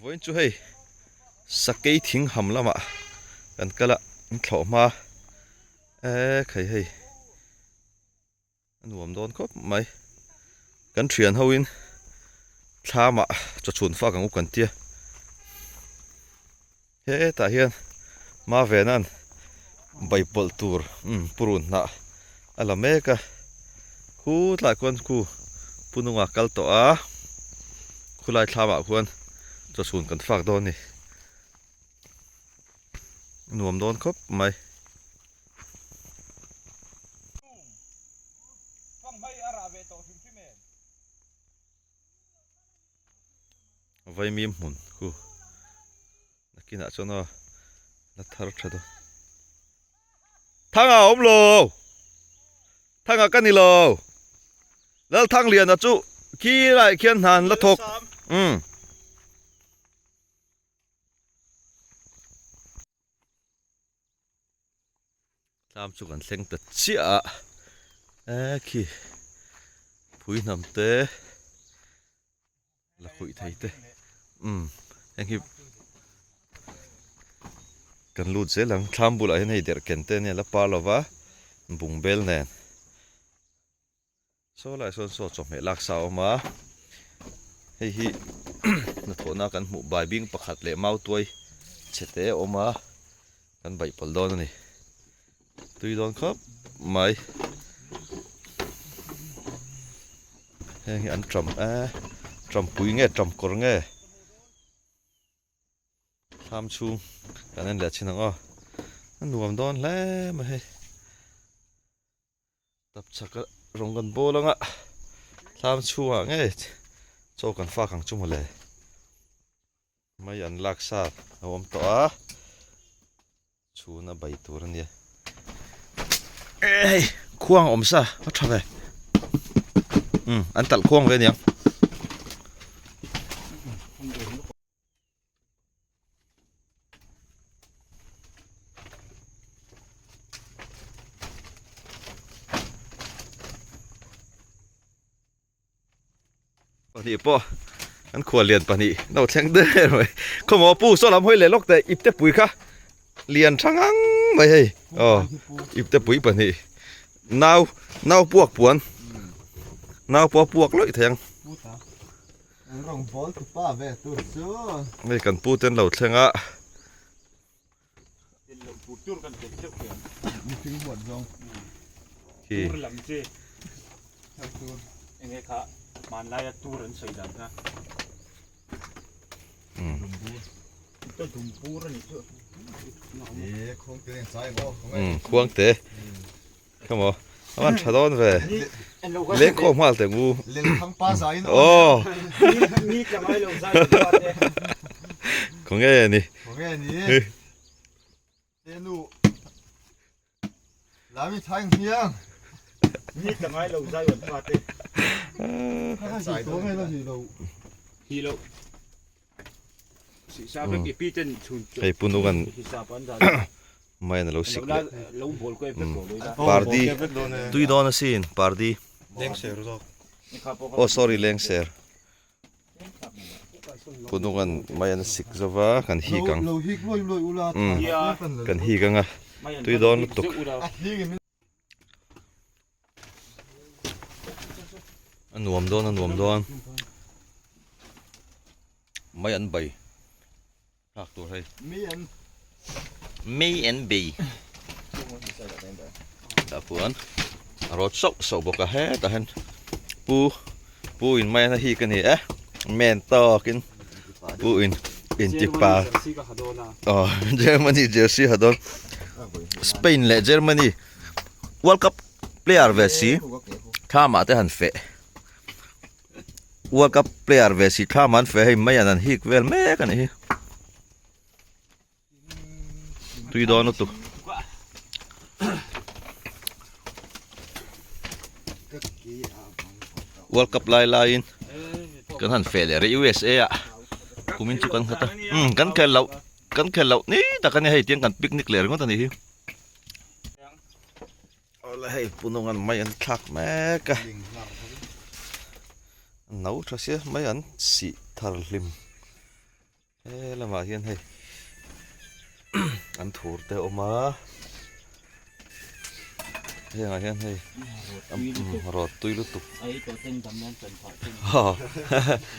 Voin chu hei sakei thing ham lama kan kala thlo ma khai hei nuam don khop mai kan thian hoin thlama cho chun fa kang kan tia he ta hian ma venan baipol tur purun na ala meka khu tla kon ku pununga kal to a khulai thlama khuan cho chun kan fak don ni nuam don khop mai vai mi mun khu nakina chono la thar thado thanga om lo thanga kan ni lo lal thang lian a chu ki lai khian han la thok tam chu kan thleng ta chia khi phui nam te la khui thai te anh hi kan lut se lang tham bula hen hei der ken te ne la pa lova bung bel nen so lai son so chom he lak sa ma hei hi na thona kan mu bai bing pakhat le mau tuai chete oma kan bai pol don ni tui don khop mai hei an tram pui nge tram kor nge tham chu kan an la chinang a nuam don le ma he tap chaka rong kan bolanga tham chu a nge cho kan fa kang chu mole mai an laksa awam to a chu na bai tur ni ei khuang om sa a thave an tal khuang ve niangนี่ป่ะอันขวดเรียนปะนี่เราแทงเด้อเลยเขาบอกปูสลับห้อยเลยล็อกแต่อิบแต่ปุ๋ยค่ะเรียนช่างไม่ให้อิบแต่ปุ๋ยปะนี่นาวพวกปวนนาวพวกเลยแทงไม่กันปูเต้นเราแทงอ่ะมันลายตัวรันใส่ดังนะตัวถุงปูรันนี่คงเตะใส่บ่ควงเตะขโมยมันชะดอนเว้ยเล็กข้อมาแต่งูเล่นทั้งป้าใส่เนาะนี่จะไม่ลงใส่ของแกนี่เดี๋ยวนูลามีทางเฮียงนี่จะไม่ลงใส่วันพาเต้ใส่ตัวให้เราฮีโร่สิซาเบกปีจันชุนไอ้ปุ่นกันไม่น่ารู้สึกปาร์ตี้ตุยโดนสินปาร์ตี้เล้งเสือรู้จักโอ้ sorry เล้งเสือปุ่นกันไม่น่าสึกจะว่ากันฮีกังกันฮีกังอ่ะตุยโดนตุกนวมโดนไม่อันใบหลักตัวให้ไม่อันใบแต่พวนรถสบกะเฮแต่เห็นปูอินไม่นะฮีกันนี่แมนต่อกินปูอินจิปาเยอรมนีเจอร์ซีฮัดอนสเปนและเยอรมนี World Cup player เวสีข้ามาแต่หันเฟWorld Cup player เวสิท่ามันเฟให้ไม่อันนั้นฮิกเวลแม่กันนี่ตุยดอนตุ World Cupลายกันหันเฟเลย USA อ่ะกูมินจุกันครับกันแค่เรานี่แต่กันให้เตียงกันปิกนิกเลยก็ตอนนี้เอาละให้ปุ่นกันไม่อันทักแม่กันnấu cho xíu mấy ảnh xị thar lim ละมาเฮียนให้อันถูรแต่ออกมาเฮียนเฮียนให้รอตุยลุตุ Ai to teng dam nan pen pha teng. ฮ่า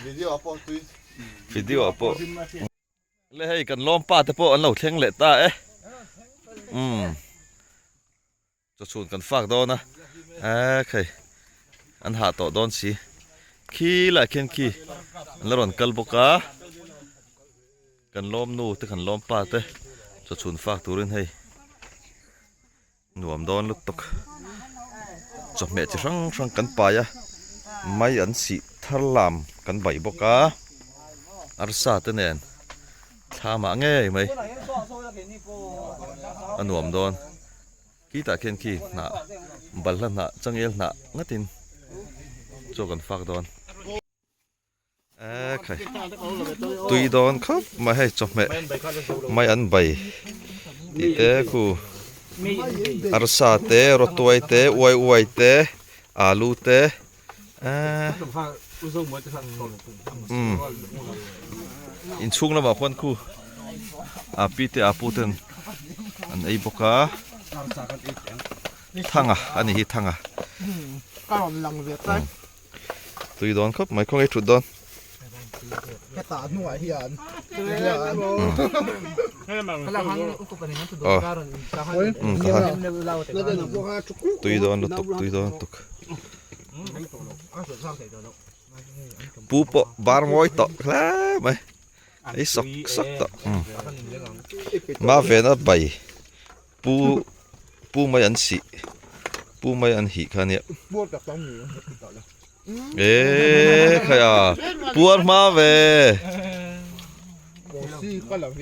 Video apa tu? วิดีโอปะเลยให้กันล้อมป้าแต่ปะอันเราเท่งเละตาจะชวนกันฝากดอนนะเคยอันหาต่อดอนสิขี้ละเข็นขี้อันละร่อนกัลบกากันล้อมนูแต่กันล้อมป้าแต่จะชวนฝากตัวเรื่องให้หนุ่มดอนลุกตกจะแม่จะช่างกันไปไม่อันสิทลามกันใบบกาอาร์ซาเตเนนทามาง่ายไหมอันหนุ่มดอนกีตาเข็นขี้หนาบัลลันหนาจังเอลหนางัดตินโจกันฝากดอนใครตุยดอนครับมาให้จบแม่ไม่อันใบอีคูอาร์ซาเตรถตัวเตอวยเตอาลูเตอินชุงแล้วมาควันคู่อาปีเตอาปูเตนอันไอ้บกาทังอันนี้ทังก็ลังเวียดใต้ ตุยดอนครับไม่คงไอ้ถุดดอน แค่ตาหน่วยเฮียนพลังหังอุปนิมันสุดการันจะให้ตุยดอนตุกตุยดอนตุกปูปะบาร์มอยต่อครับไหมไอ้สักต่อมาเวน่าใบปูไม่อันสิปูไม่อันหิคันเนี่ย บวกกับต้องหมูขยะปูอันมาเว ซี่ก็หลัง